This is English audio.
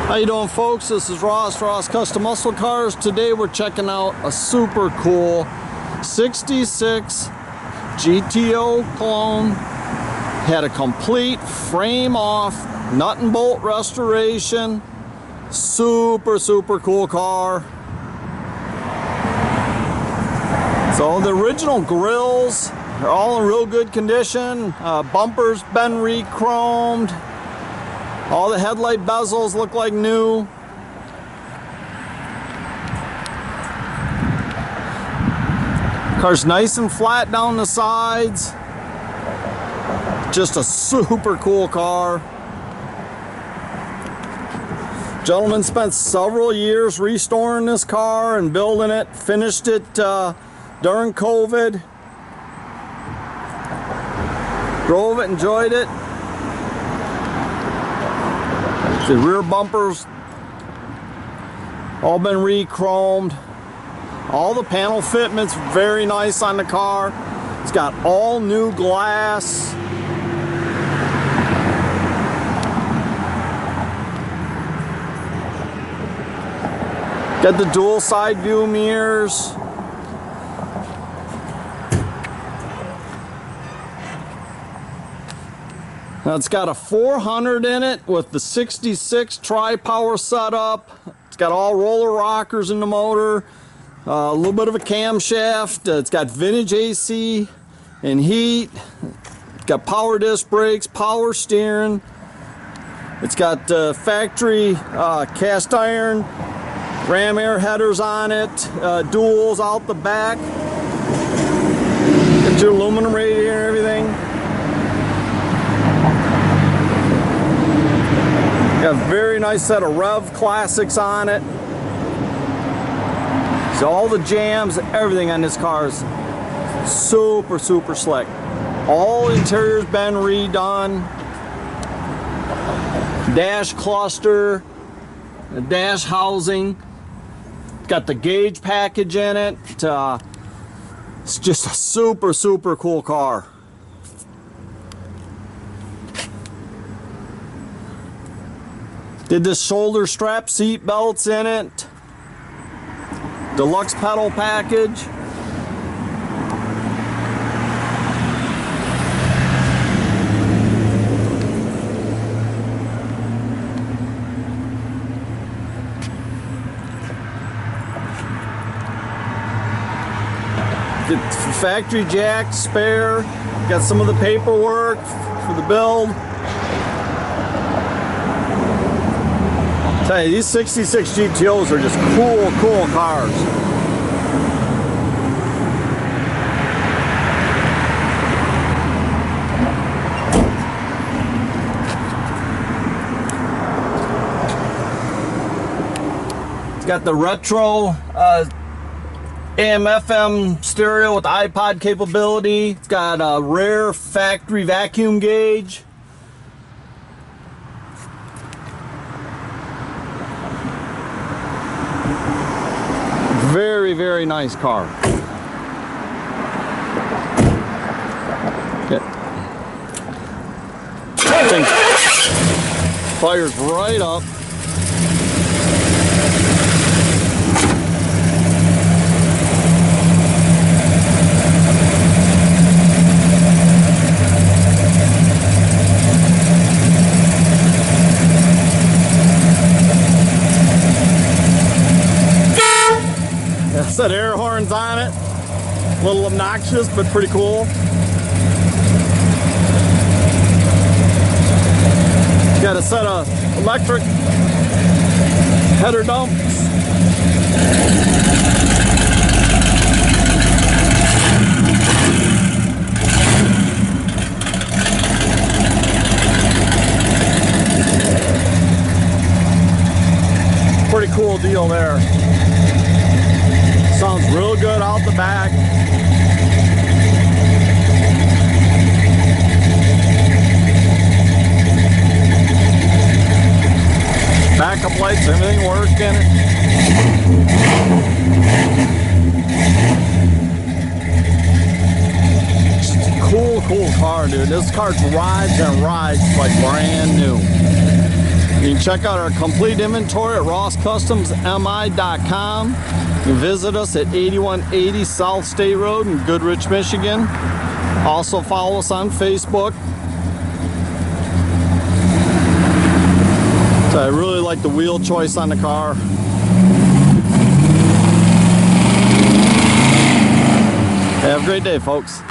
How you doing, folks? This is Ross Custom Muscle Cars. Today we're checking out a super cool 66 GTO clone. Had a complete frame off, nut and bolt restoration. Super cool car. So the original grills are all in real good condition. Bumpers been re-chromed. All the headlight bezels look like new. Car's nice and flat down the sides. Just a super cool car. Gentleman spent several years restoring this car and building it. Finished it during COVID. Drove it, enjoyed it. The rear bumpers all been re-chromed. All the panel fitments very nice on the car. It's got all new glass. Got the dual side view mirrors. Now it's got a 400 in it with the 66 tri-power setup. It's got all roller rockers in the motor, a little bit of a camshaft. It's got vintage AC and heat. It's got power disc brakes, power steering. It's got factory cast iron ram air headers on it, duals out the back. Got your aluminum radiator and everything. Got a very nice set of Rev Classics on it. So all the jams, everything on this car is super slick. All interiors been redone. Dash cluster, dash housing. Got the gauge package in it. It's just a super cool car. Did the shoulder strap seat belts in it. Deluxe pedal package. The factory jack spare. Got some of the paperwork for the build. Tell you, these 66 GTOs are just cool cars. It's got the retro AM/FM stereo with iPod capability. It's got a rare factory vacuum gauge. Very nice car. Okay. Thing fires right up. Set of air horns on it. A little obnoxious, but pretty cool. Got a set of electric header dumps. Pretty cool deal there. Sounds real good out the back. Backup lights, everything working. Cool car, dude. This car rides and rides like brand new. You can check out our complete inventory at rosscustomsmi.com. You can visit us at 8180 South State Road in Goodrich, Michigan. Also follow us on Facebook. So I really like the wheel choice on the car. Have a great day, folks.